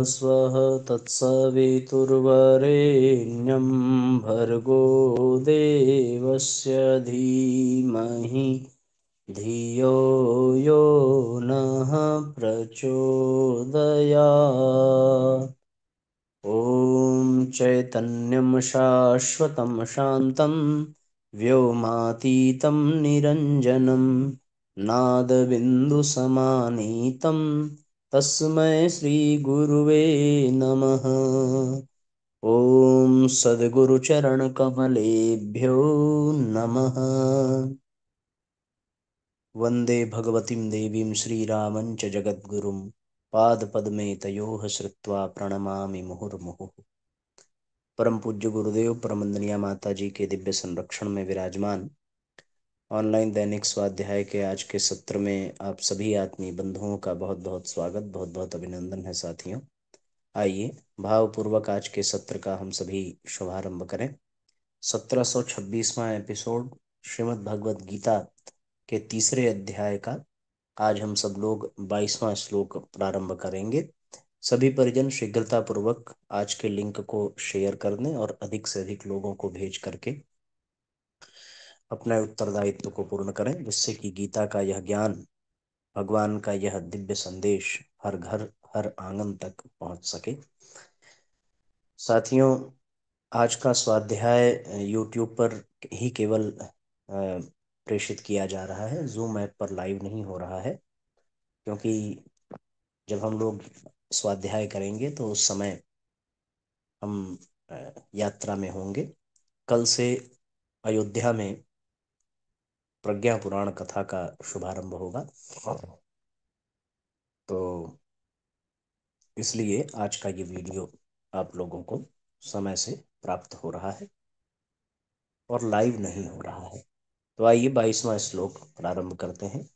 स्वः तत्सवितुर्वरेण्यं भर्गो देवस्य धीमहि धियो यो नः प्रचोदयात्। ॐ चैतन्यं शाश्वतं शान्तं व्योमातीतं निरञ्जनं नादबिन्दुसमानीतं तस्मै श्रीगुरुवे नमः। ॐ सद्गुरुचरणकमलेभ्यो नमः। वन्दे भगवतीं देवीं श्रीरामं च जगद्गुरुं पादपद्मे तयोः श्रुत्वा प्रणमामि मुहुर्मुहुः। परम पूज्य गुरुदेव परमंदनीय माता जी के दिव्य संरक्षण में विराजमान ऑनलाइन दैनिक स्वाध्याय के आज के सत्र में आप सभी आत्मीय बंधुओं का बहुत बहुत स्वागत, बहुत बहुत अभिनंदन है साथियों। आइए भावपूर्वक आज के सत्र का हम सभी शुभारंभ करें। 1726वां एपिसोड श्रीमद् भगवद गीता के तीसरे अध्याय का आज हम सब लोग 22वां श्लोक प्रारंभ करेंगे। सभी परिजन शीघ्रता पूर्वक आज के लिंक को शेयर कर दें और अधिक से अधिक लोगों को भेज करके अपने उत्तरदायित्व को पूर्ण करें, जिससे कि गीता का यह ज्ञान, भगवान का यह दिव्य संदेश हर घर हर आंगन तक पहुंच सके। साथियों, आज का स्वाध्याय YouTube पर ही केवल प्रेषित किया जा रहा है, Zoom ऐप पर लाइव नहीं हो रहा है, क्योंकि जब हम लोग स्वाध्याय करेंगे तो उस समय हम यात्रा में होंगे। कल से अयोध्या में प्रज्ञा पुराण कथा का शुभारंभ होगा, तो इसलिए आज का ये वीडियो आप लोगों को समय से प्राप्त हो रहा है और लाइव नहीं हो रहा है। तो आइए 22वां श्लोक प्रारंभ करते हैं।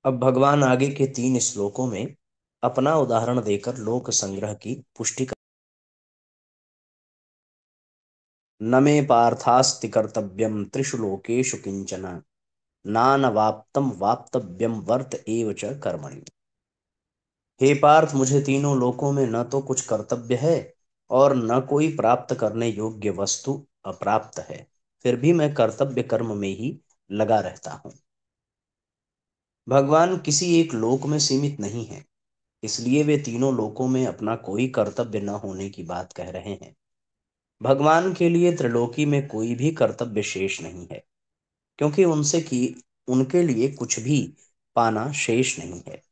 अब भगवान आगे के 3 श्लोकों में अपना उदाहरण देकर लोक संग्रह की पुष्टि कर, न मे पार्थास्ति कर्तव्यम त्रिषु लोकेषु किंचन नानवाप्तम वाप्तव्यम वर्त एव च कर्मणि। हे पार्थ, मुझे तीनों लोकों में न तो कुछ कर्तव्य है और न कोई प्राप्त करने योग्य वस्तु अप्राप्त है, फिर भी मैं कर्तव्य कर्म में ही लगा रहता हूं। भगवान किसी एक लोक में सीमित नहीं है, इसलिए वे तीनों लोकों में अपना कोई कर्तव्य न होने की बात कह रहे हैं। भगवान के लिए त्रिलोकी में कोई भी कर्तव्य शेष नहीं है, क्योंकि उनके लिए कुछ भी पाना शेष नहीं है।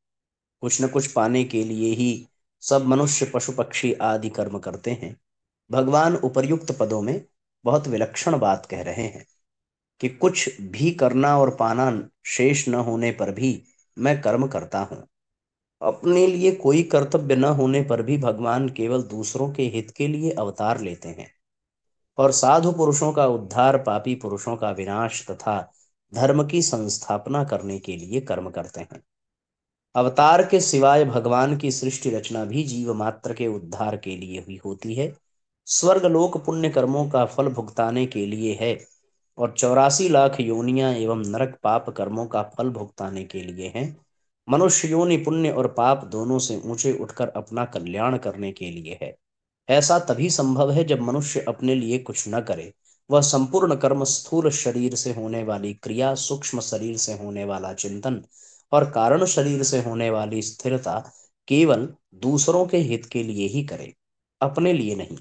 कुछ न कुछ पाने के लिए ही सब मनुष्य पशु पक्षी आदि कर्म करते हैं। भगवान उपर्युक्त पदों में बहुत विलक्षण बात कह रहे हैं कि कुछ भी करना और पाना शेष न होने पर भी मैं कर्म करता हूं। अपने लिए कोई कर्तव्य न होने पर भी भगवान केवल दूसरों के हित के लिए अवतार लेते हैं और साधु पुरुषों का उद्धार, पापी पुरुषों का विनाश तथा धर्म की संस्थापना करने के लिए कर्म करते हैं। अवतार के सिवाय भगवान की सृष्टि रचना भी जीव मात्र के उद्धार के लिए हुई होती है। स्वर्ग लोक पुण्य कर्मों का फल भुगताने के लिए है और 84 लाख योनियां एवं नरक पाप कर्मों का फल भुगताने के लिए हैं। मनुष्य योनि पुण्य और पाप दोनों से ऊंचे उठकर अपना कल्याण करने के लिए है। ऐसा तभी संभव है जब मनुष्य अपने लिए कुछ न करे। वह संपूर्ण कर्म स्थूल शरीर से होने वाली क्रिया, सूक्ष्म शरीर से होने वाला चिंतन और कारण शरीर से होने वाली स्थिरता केवल दूसरों के हित के लिए ही करे, अपने लिए नहीं।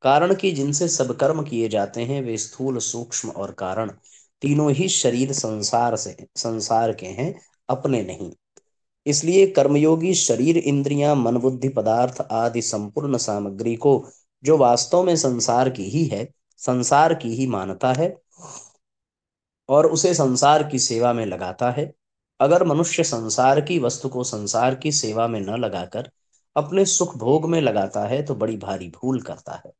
कारण कि जिनसे सब कर्म किए जाते हैं वे स्थूल, सूक्ष्म और कारण तीनों ही शरीर संसार के हैं, अपने नहीं। इसलिए कर्मयोगी शरीर, इंद्रियां, मन, बुद्धि, पदार्थ आदि संपूर्ण सामग्री को, जो वास्तव में संसार की ही है, संसार की ही मानता है और उसे संसार की सेवा में लगाता है। अगर मनुष्य संसार की वस्तु को संसार की सेवा में न लगाकर अपने सुख भोग में लगाता है तो बड़ी भारी भूल करता है।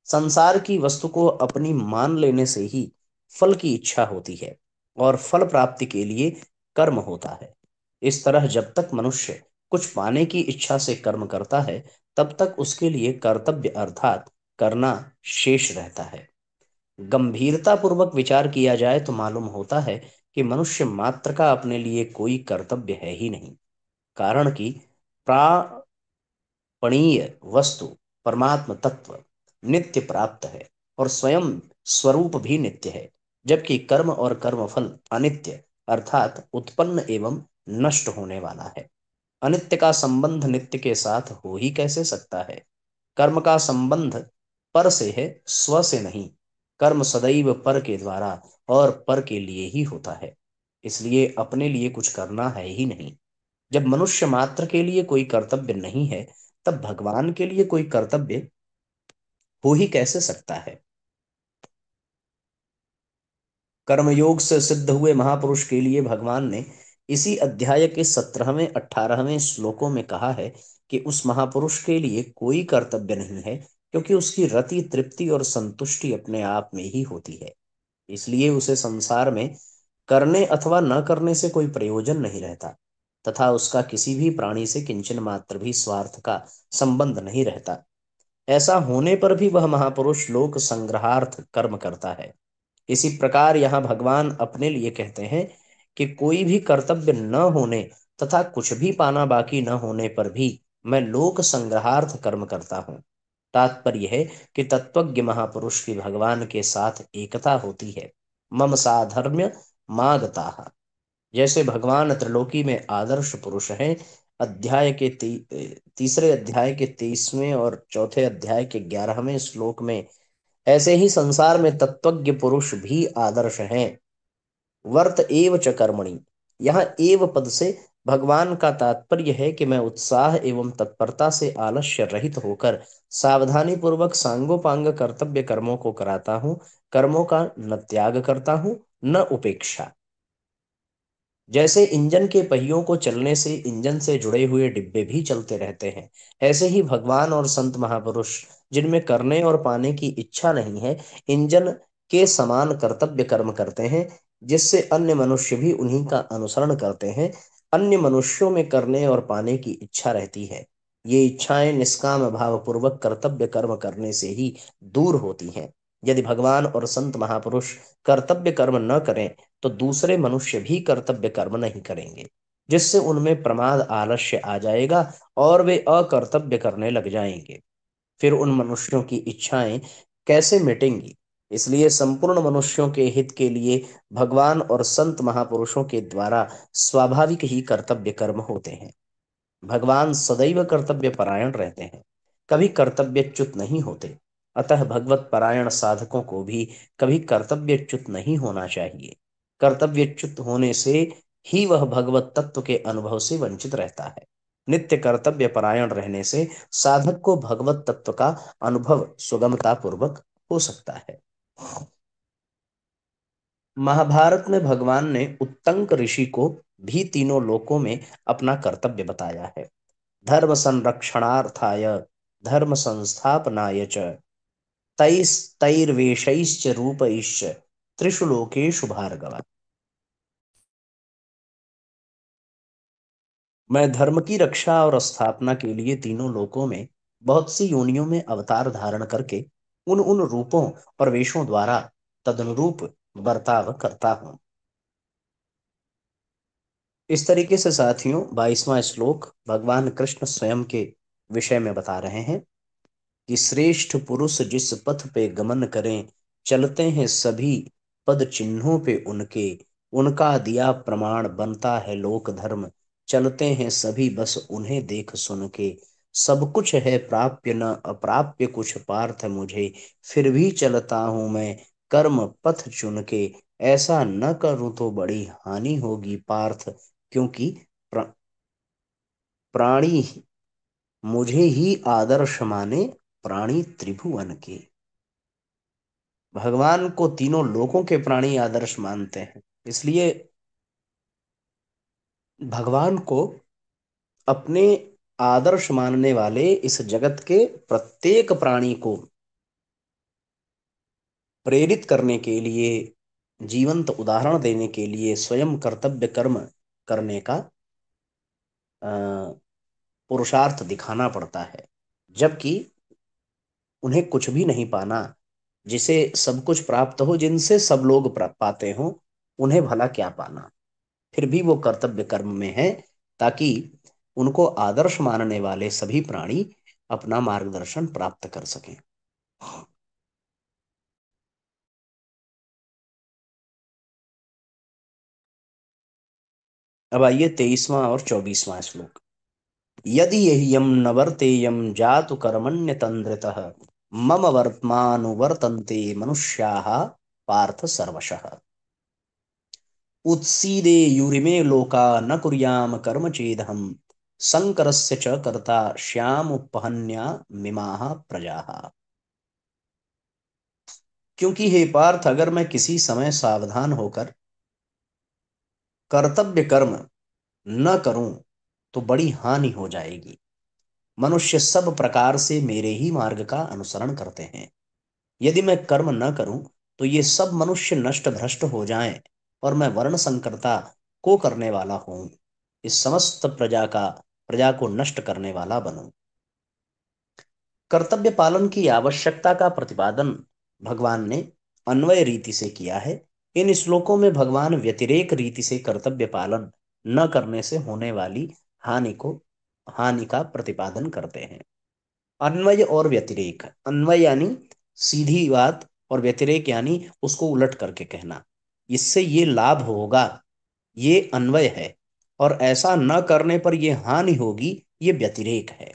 संसार की वस्तु को अपनी मान लेने से ही फल की इच्छा होती है और फल प्राप्ति के लिए कर्म होता है। इस तरह जब तक मनुष्य कुछ पाने की इच्छा से कर्म करता है, तब तक उसके लिए कर्तव्य अर्थात करना शेष रहता है। गंभीरता पूर्वक विचार किया जाए तो मालूम होता है कि मनुष्य मात्र का अपने लिए कोई कर्तव्य है ही नहीं। कारण कि प्रा पणीय वस्तु परमात्म तत्व नित्य प्राप्त है और स्वयं स्वरूप भी नित्य है, जबकि कर्म और कर्मफल अनित्य अर्थात उत्पन्न एवं नष्ट होने वाला है। अनित्य का संबंध नित्य के साथ हो ही कैसे सकता है? कर्म का संबंध पर से है, स्व से नहीं। कर्म सदैव पर के द्वारा और पर के लिए ही होता है, इसलिए अपने लिए कुछ करना है ही नहीं। जब मनुष्य मात्र के लिए कोई कर्तव्य नहीं है, तब भगवान के लिए कोई कर्तव्य हो ही कैसे सकता है? कर्मयोग से सिद्ध हुए महापुरुष के लिए भगवान ने इसी अध्याय के 17वें 18वें श्लोकों में कहा है कि उस महापुरुष के लिए कोई कर्तव्य नहीं है, क्योंकि उसकी रति तृप्ति और संतुष्टि अपने आप में ही होती है। इसलिए उसे संसार में करने अथवा न करने से कोई प्रयोजन नहीं रहता, तथा उसका किसी भी प्राणी से किंचन मात्र भी स्वार्थ का संबंध नहीं रहता। ऐसा होने पर भी वह महापुरुष लोक संग्रहार्थ कर्म करता है। इसी प्रकार यहाँ भगवान अपने लिए कहते हैं कि कोई भी कर्तव्य न होने तथा कुछ भी पाना बाकी न होने पर भी मैं लोक संग्रहार्थ कर्म करता हूँ। तात्पर्य है कि तत्वज्ञ महापुरुष की भगवान के साथ एकता होती है। मम साधर्म्य मागता, जैसे भगवान त्रिलोकी में आदर्श पुरुष हैं। तीसरे अध्याय के 23वें और चौथे अध्याय के 11वें श्लोक में, ऐसे ही संसार में तत्वज्ञ पुरुष भी आदर्श हैं। वर्त एव च कर्मणि, यहाँ एव पद से भगवान का तात्पर्य है कि मैं उत्साह एवं तत्परता से आलस्य रहित होकर सावधानी पूर्वक सांगोपांग कर्तव्य कर्मों को कराता हूँ। कर्मों का न त्याग करता हूँ, न उपेक्षा। जैसे इंजन के पहियों को चलने से इंजन से जुड़े हुए डिब्बे भी चलते रहते हैं, ऐसे ही भगवान और संत महापुरुष, जिनमें करने और पाने की इच्छा नहीं है, इंजन के समान कर्तव्य कर्म करते हैं, जिससे अन्य मनुष्य भी उन्हीं का अनुसरण करते हैं। अन्य मनुष्यों में करने और पाने की इच्छा रहती है। ये इच्छाएं निष्काम भाव पूर्वक कर्तव्य कर्म करने से ही दूर होती हैं। यदि भगवान और संत महापुरुष कर्तव्य कर्म न करें, तो दूसरे मनुष्य भी कर्तव्य कर्म नहीं करेंगे, जिससे उनमें प्रमाद आलस्य आ जाएगा और वे अकर्तव्य करने लग जाएंगे। फिर उन मनुष्यों की इच्छाएं कैसे मिटेंगी? इसलिए संपूर्ण मनुष्यों के हित के लिए भगवान और संत महापुरुषों के द्वारा स्वाभाविक ही कर्तव्य कर्म होते हैं। भगवान सदैव कर्तव्य परायण रहते हैं, कभी कर्तव्यच्युत नहीं होते। अतः भगवत परायण साधकों को भी कभी कर्तव्यच्युत नहीं होना चाहिए। कर्तव्यच्युत होने से ही वह भगवत तत्व के अनुभव से वंचित रहता है। नित्य कर्तव्य परायण रहने से साधक को भगवत तत्व का अनुभव सुगमता पूर्वक हो सकता है। महाभारत में भगवान ने उत्तंक ऋषि को भी तीनों लोकों में अपना कर्तव्य बताया है। धर्म संरक्षणार्थाय धर्म संस्थापनाय च तैस्तैर्वेशैश्च रूपैश्च त्रिषु लोकेषु भार्गव। मैं धर्म की रक्षा और स्थापना के लिए तीनों लोकों में बहुत सी योनियों में अवतार धारण करके उन उन रूपों और वेशों द्वारा तदनुरूप बर्ताव करता हूँ। इस तरीके से साथियों, 22वां श्लोक भगवान कृष्ण स्वयं के विषय में बता रहे हैं कि श्रेष्ठ पुरुष जिस पथ पे गमन करें, चलते हैं सभी पद चिन्हों पे उनके, उनका दिया प्रमाण बनता है लोक धर्म, चलते हैं सभी बस उन्हें देख सुन के। सब कुछ है प्राप्य न अप्राप्य कुछ पार्थ मुझे, फिर भी चलता हूं मैं कर्म पथ चुन के। ऐसा न करूं तो बड़ी हानि होगी पार्थ, क्योंकि प्राणी मुझे ही आदर्श माने, प्राणी त्रिभुवन के। भगवान को तीनों लोकों के प्राणी आदर्श मानते हैं, इसलिए भगवान को अपने आदर्श मानने वाले इस जगत के प्रत्येक प्राणी को प्रेरित करने के लिए, जीवंत उदाहरण देने के लिए स्वयं कर्तव्य कर्म करने का पुरुषार्थ दिखाना पड़ता है। जबकि उन्हें कुछ भी नहीं पाना, जिसे सब कुछ प्राप्त हो, जिनसे सब लोग पाते हो, उन्हें भला क्या पाना? फिर भी वो कर्तव्य कर्म में है, ताकि उनको आदर्श मानने वाले सभी प्राणी अपना मार्गदर्शन प्राप्त कर सकें। अब आइए 23वां और 24वां श्लोक। यदि यम न वर्तेयम जातु कर्मण्य तंद्रितः मम वर्त्मानुवर्तन्ते मनुष्याः पार्थ सर्वशः। उत्सीदे यूरिमे लोका न कुर्याम कर्म चेदहम संकरस्य च कर्ता श्यामुपहन्या मिमाः प्रजाः। क्योंकि हे पार्थ, अगर मैं किसी समय सावधान होकर कर्तव्य कर्म न करूं तो बड़ी हानि हो जाएगी। मनुष्य सब प्रकार से मेरे ही मार्ग का अनुसरण करते हैं। यदि मैं कर्म न करूं तो ये सब मनुष्य नष्ट भ्रष्ट हो जाएं और मैं वर्ण संकरता को करने वाला हूं, इस समस्त प्रजा को नष्ट करने वाला बनूं। कर्तव्य पालन की आवश्यकता का प्रतिपादन भगवान ने अन्वय रीति से किया है। इन श्लोकों में भगवान व्यतिरेक रीति से कर्तव्य पालन न करने से होने वाली हानि को हानि का प्रतिपादन करते हैं। अन्वय और व्यतिरेक। अन्वय यानी सीधी बात और व्यतिरेक यानी उसको उलट करके कहना। इससे ये लाभ होगा, ये अन्वय है, और ऐसा न करने पर ये हानि होगी, ये व्यतिरेक है।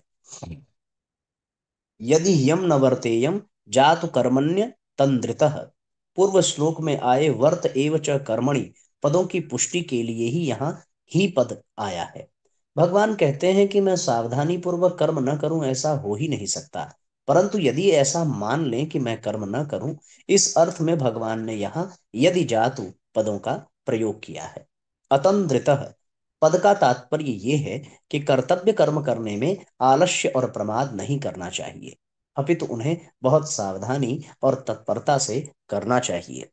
यदि यम न वर्तेयम जातु कर्मण्य तंद्रितः। पूर्व श्लोक में आए वर्त एव च कर्मणि पदों की पुष्टि के लिए ही यहाँ ही पद आया है। भगवान कहते हैं कि मैं सावधानी पूर्वक कर्म न करूं ऐसा हो ही नहीं सकता, परंतु यदि ऐसा मान लें कि मैं कर्म न करूं, इस अर्थ में भगवान ने यहाँ यदि जातु पदों का प्रयोग किया है। अतंद्रितः पद का तात्पर्य ये है कि कर्तव्य कर्म करने में आलस्य और प्रमाद नहीं करना चाहिए, अपितु उन्हें बहुत सावधानी और तत्परता से करना चाहिए।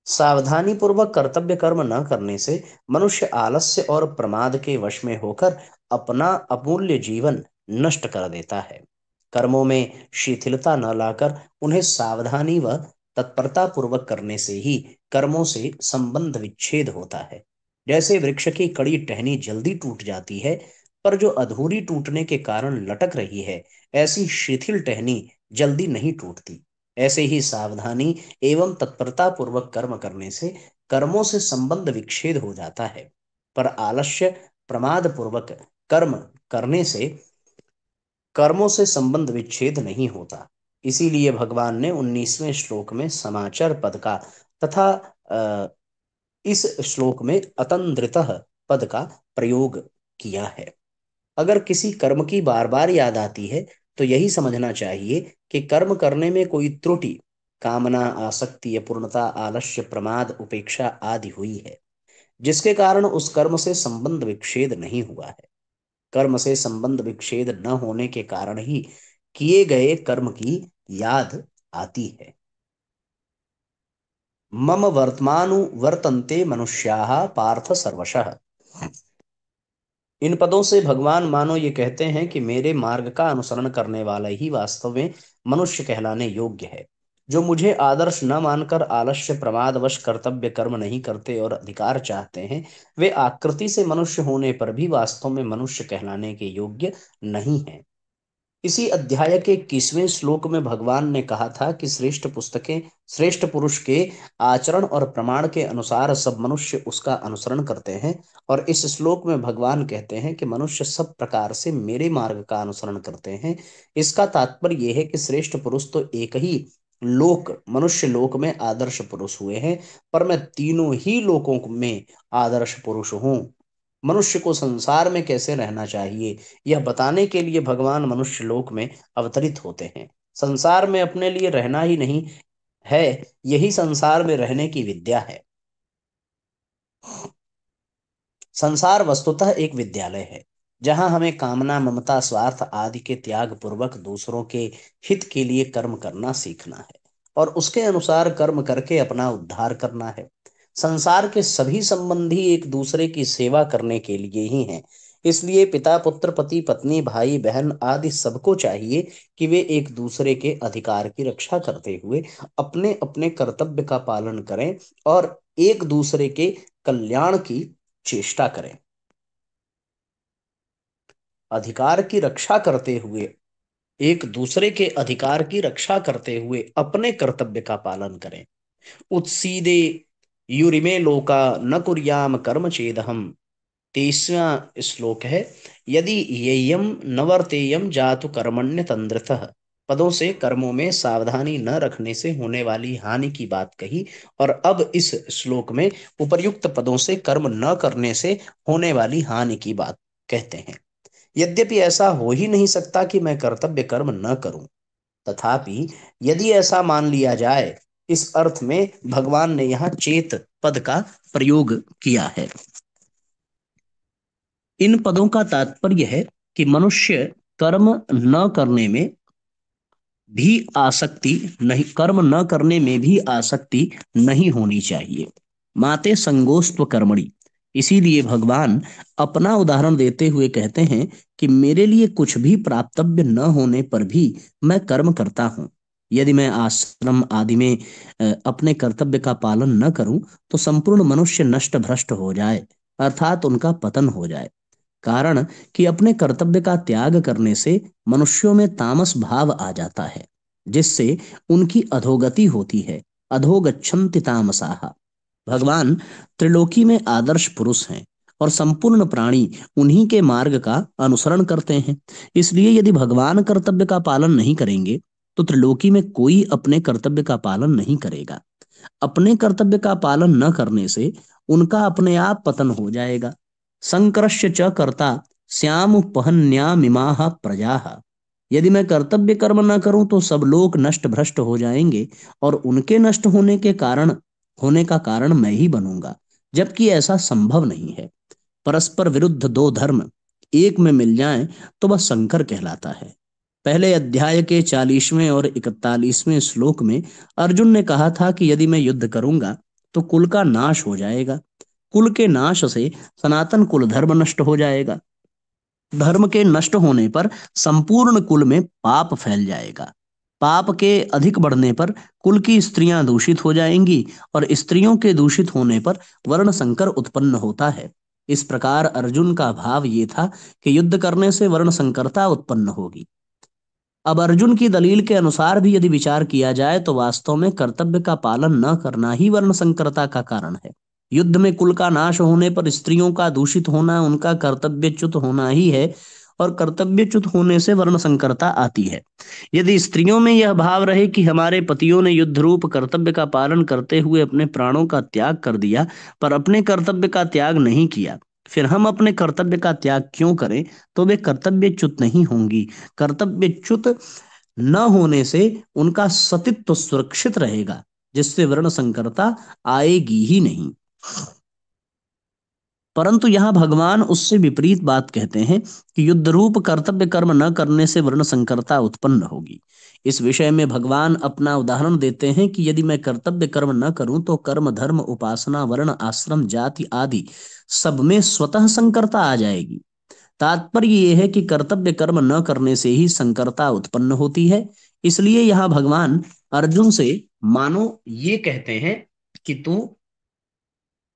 सावधानी पूर्वक कर्तव्य कर्म न करने से मनुष्य आलस्य और प्रमाद के वश में होकर अपना अमूल्य जीवन नष्ट कर देता है। कर्मों में शिथिलता न लाकर उन्हें सावधानी व तत्परता पूर्वक करने से ही कर्मों से संबंध विच्छेद होता है। जैसे वृक्ष की कड़ी टहनी जल्दी टूट जाती है, पर जो अधूरी टूटने के कारण लटक रही है, ऐसी शिथिल टहनी जल्दी नहीं टूटती। ऐसे ही सावधानी एवं तत्परता पूर्वक कर्म करने से कर्मों से संबंध विच्छेद हो जाता है, पर आलस्य प्रमाद पूर्वक कर्म करने से कर्मों से संबंध विच्छेद नहीं होता। इसीलिए भगवान ने 19वें श्लोक में समाचार पद का तथा इस श्लोक में अतंद्रितः पद का प्रयोग किया है। अगर किसी कर्म की बार बार याद आती है तो यही समझना चाहिए कि कर्म करने में कोई त्रुटि, कामना, आसक्ति, अपूर्णता, आलस्य, प्रमाद, उपेक्षा आदि हुई है, जिसके कारण उस कर्म से संबंध विच्छेद नहीं हुआ है। कर्म से संबंध विच्छेद न होने के कारण ही किए गए कर्म की याद आती है। मम वर्तमानु वर्तन्ते मनुष्याः पार्थ सर्वशः। इन पदों से भगवान मानो ये कहते हैं कि मेरे मार्ग का अनुसरण करने वाला ही वास्तव में मनुष्य कहलाने योग्य है। जो मुझे आदर्श न मानकर आलस्य प्रमादवश कर्तव्य कर्म नहीं करते और अधिकार चाहते हैं, वे आकृति से मनुष्य होने पर भी वास्तव में मनुष्य कहलाने के योग्य नहीं हैं। इसी अध्याय के 21वें श्लोक में भगवान ने कहा था कि श्रेष्ठ पुरुष के आचरण और प्रमाण के अनुसार सब मनुष्य उसका अनुसरण करते हैं। और इस श्लोक में भगवान कहते हैं कि मनुष्य सब प्रकार से मेरे मार्ग का अनुसरण करते हैं। इसका तात्पर्य यह है कि श्रेष्ठ पुरुष तो एक ही लोक मनुष्य लोक में आदर्श पुरुष हुए हैं, पर मैं तीनों ही लोकों में आदर्श पुरुष हूँ। मनुष्य को संसार में कैसे रहना चाहिए, यह बताने के लिए भगवान मनुष्य लोक में अवतरित होते हैं। संसार में अपने लिए रहना ही नहीं है, यही संसार में रहने की विद्या है। संसार वस्तुतः एक विद्यालय है, जहां हमें कामना, ममता, स्वार्थ आदि के त्याग पूर्वक दूसरों के हित के लिए कर्म करना सीखना है और उसके अनुसार कर्म करके अपना उद्धार करना है। संसार के सभी संबंधी एक दूसरे की सेवा करने के लिए ही हैं। इसलिए पिता, पुत्र, पति, पत्नी, भाई, बहन आदि सबको चाहिए कि वे एक दूसरे के अधिकार की रक्षा करते हुए अपने अपने कर्तव्य का पालन करें और एक दूसरे के कल्याण की चेष्टा करें। अधिकार की रक्षा करते हुए एक दूसरे के अधिकार की रक्षा करते हुए अपने कर्तव्य का पालन करें। उत्सीदे युरिमे लोका न कुर्याम कर्म चेदहम। 23वां श्लोक है। यदि येयम नवर्तेयम जातु कर्मण्य तंद्रतः। पदों से कर्मों में सावधानी न रखने से होने वाली हानि की बात कही, और अब इस श्लोक में उपर्युक्त पदों से कर्म न करने से होने वाली हानि की बात कहते हैं। यद्यपि ऐसा हो ही नहीं सकता कि मैं कर्तव्य कर्म न करूं, तथापि यदि ऐसा मान लिया जाए, इस अर्थ में भगवान ने यहाँ चेत पद का प्रयोग किया है। इन पदों का तात्पर्य है कि मनुष्य कर्म न करने में भी आसक्ति नहीं कर्म न करने में भी आसक्ति नहीं होनी चाहिए। माते संगोस्त्व कर्मणि। इसीलिए भगवान अपना उदाहरण देते हुए कहते हैं कि मेरे लिए कुछ भी प्राप्तव्य न होने पर भी मैं कर्म करता हूं। यदि मैं आश्रम आदि में अपने कर्तव्य का पालन न करूं तो संपूर्ण मनुष्य नष्ट भ्रष्ट हो जाए, अर्थात उनका पतन हो जाए। कारण कि अपने कर्तव्य का त्याग करने से मनुष्यों में तामस भाव आ जाता है, जिससे उनकी अधोगति होती है। अधोगच्छन्ति तामसाः। भगवान त्रिलोकी में आदर्श पुरुष हैं और संपूर्ण प्राणी उन्हीं के मार्ग का अनुसरण करते हैं। इसलिए यदि भगवान कर्तव्य का पालन नहीं करेंगे तो त्रिलोकी में कोई अपने कर्तव्य का पालन नहीं करेगा। अपने कर्तव्य का पालन न करने से उनका अपने आप पतन हो जाएगा। संकरश्य च कर्ता स्यामुपहन्यामिमाः प्रजाः। यदि मैं कर्तव्य कर्म न करूं तो सब लोग नष्ट भ्रष्ट हो जाएंगे और उनके नष्ट होने का कारण मैं ही बनूंगा, जबकि ऐसा संभव नहीं है। परस्पर विरुद्ध दो धर्म एक में मिल जाएं तो वह संकर कहलाता है। पहले अध्याय के 40वें और 41वें श्लोक में अर्जुन ने कहा था कि यदि मैं युद्ध करूंगा तो कुल का नाश हो जाएगा। कुल के नाश से सनातन कुल धर्म नष्ट हो जाएगा। धर्म के नष्ट होने पर संपूर्ण कुल में पाप फैल जाएगा। पाप के अधिक बढ़ने पर कुल की स्त्रियां दूषित हो जाएंगी और स्त्रियों के दूषित होने पर वर्ण संकर उत्पन्न होता है। इस प्रकार अर्जुन का भाव ये था कि युद्ध करने से वर्ण संकरता उत्पन्न होगी। अब अर्जुन की दलील के अनुसार भी यदि विचार किया जाए तो वास्तव में कर्तव्य का पालन न करना ही वर्ण संकरता का कारण है। युद्ध में कुल का नाश होने पर स्त्रियों का दूषित होना उनका कर्तव्यच्युत होना ही है, और कर्तव्यच्युत होने से वर्ण संकरता आती है। यदि स्त्रियों में यह भाव रहे कि हमारे पतियों ने युद्ध रूप कर्तव्य का पालन करते हुए अपने प्राणों का त्याग कर दिया पर अपने कर्तव्य का त्याग नहीं किया, फिर हम अपने कर्तव्य का त्याग क्यों करें, तो वे कर्तव्यच्युत नहीं होंगी। कर्तव्यच्युत न होने से उनका सतीत्व सुरक्षित रहेगा, जिससे वर्ण संकरता आएगी ही नहीं। परंतु यहाँ भगवान उससे विपरीत बात कहते हैं कि युद्ध रूप कर्तव्य कर्म न करने से वर्ण संकरता उत्पन्न होगी। इस विषय में भगवान अपना उदाहरण देते हैं कि यदि मैं कर्तव्य कर्म न करूं तो कर्म धर्म उपासना वर्ण आश्रम जाति आदि सब में स्वतः संकरता आ जाएगी। तात्पर्य यह है कि कर्तव्य कर्म न करने से ही संकरता उत्पन्न होती है। इसलिए यहाँ भगवान अर्जुन से मानो ये कहते हैं कि तू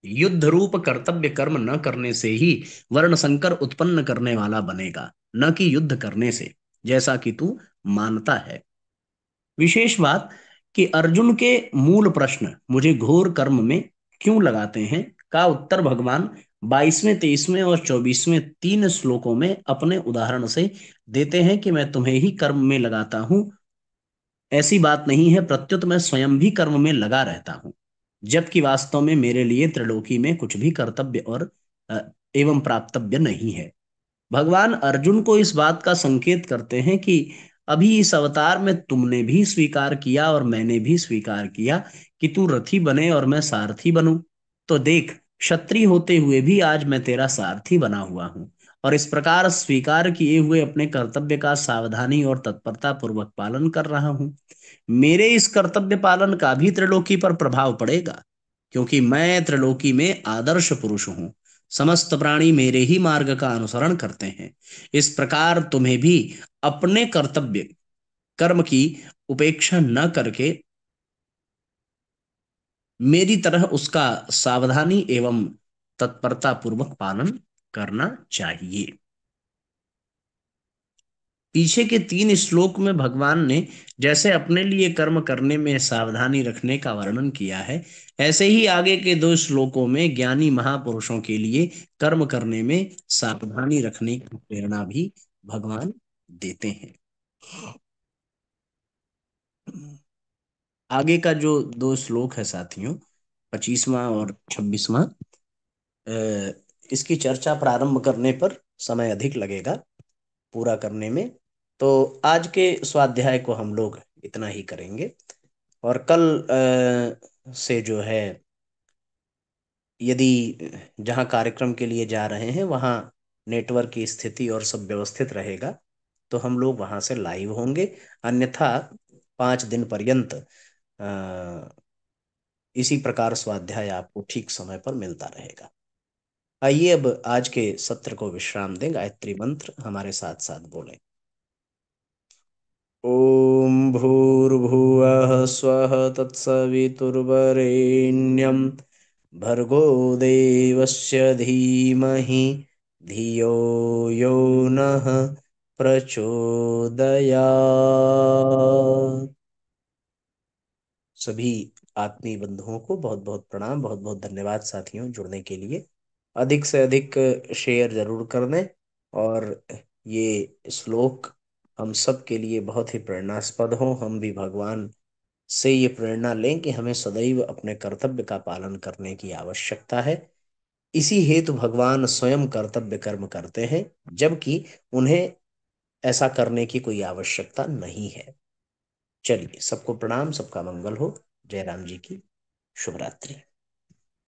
युद्ध रूप कर्तव्य कर्म न करने से ही वर्ण संकर उत्पन्न करने वाला बनेगा, न कि युद्ध करने से, जैसा कि तू मानता है। विशेष बात कि अर्जुन के मूल प्रश्न मुझे घोर कर्म में क्यों लगाते हैं का उत्तर भगवान 22वें 23वें और 24वें 3 श्लोकों में अपने उदाहरण से देते हैं कि मैं तुम्हें ही कर्म में लगाता हूं। ऐसी बात नहीं है, प्रत्युत मैं स्वयं भी कर्म में लगा रहता हूं, जबकि वास्तव में मेरे लिए त्रिलोकी में कुछ भी कर्तव्य और अ, एवं प्राप्तव्य नहीं है। भगवान अर्जुन को इस बात का संकेत करते हैं कि अभी इस अवतार में तुमने भी स्वीकार किया और मैंने भी स्वीकार किया कि तू रथी बने और मैं सारथी बनूं। तो देख, क्षत्रिय होते हुए भी आज मैं तेरा सारथी बना हुआ हूं, और इस प्रकार स्वीकार किए हुए अपने कर्तव्य का सावधानी और तत्परता पूर्वक पालन कर रहा हूं। मेरे इस कर्तव्य पालन का भी त्रिलोकी पर प्रभाव पड़ेगा, क्योंकि मैं त्रिलोकी में आदर्श पुरुष हूं। समस्त प्राणी मेरे ही मार्ग का अनुसरण करते हैं। इस प्रकार तुम्हें भी अपने कर्तव्य कर्म की उपेक्षा न करके मेरी तरह उसका सावधानी एवं तत्परता पूर्वक पालन करना चाहिए। पीछे के 3 श्लोक में भगवान ने जैसे अपने लिए कर्म करने में सावधानी रखने का वर्णन किया है, ऐसे ही आगे के 2 श्लोकों में ज्ञानी महापुरुषों के लिए कर्म करने में सावधानी रखने की प्रेरणा भी भगवान देते हैं। आगे का जो 2 श्लोक है साथियों, 25वां और 26वां, इसकी चर्चा प्रारंभ करने पर समय अधिक लगेगा पूरा करने में। तो आज के स्वाध्याय को हम लोग इतना ही करेंगे, और कल से जो है, यदि जहाँ कार्यक्रम के लिए जा रहे हैं वहाँ नेटवर्क की स्थिति और सब व्यवस्थित रहेगा तो हम लोग वहाँ से लाइव होंगे। अन्यथा 5 दिन पर्यंत इसी प्रकार स्वाध्याय आपको ठीक समय पर मिलता रहेगा। आइए अब आज के सत्र को विश्राम दें, गायत्री मंत्र हमारे साथ साथ बोलें। ओम भूर्भुवः स्वः तत्सवितुर्वरेण्यं भर्गो देवस्य धीमहि धियो यो नः प्रचोदयात्। सभी आत्मीय बंधुओं को बहुत बहुत प्रणाम, बहुत बहुत धन्यवाद साथियों जुड़ने के लिए। अधिक से अधिक शेयर जरूर कर दें, और ये श्लोक हम सब के लिए बहुत ही प्रेरणास्पद हो। हम भी भगवान से ये प्रेरणा लें कि हमें सदैव अपने कर्तव्य का पालन करने की आवश्यकता है। इसी हेतु भगवान स्वयं कर्तव्य कर्म करते हैं, जबकि उन्हें ऐसा करने की कोई आवश्यकता नहीं है। चलिए, सबको प्रणाम, सबका मंगल हो। जय राम जी की शुभ रात्रि।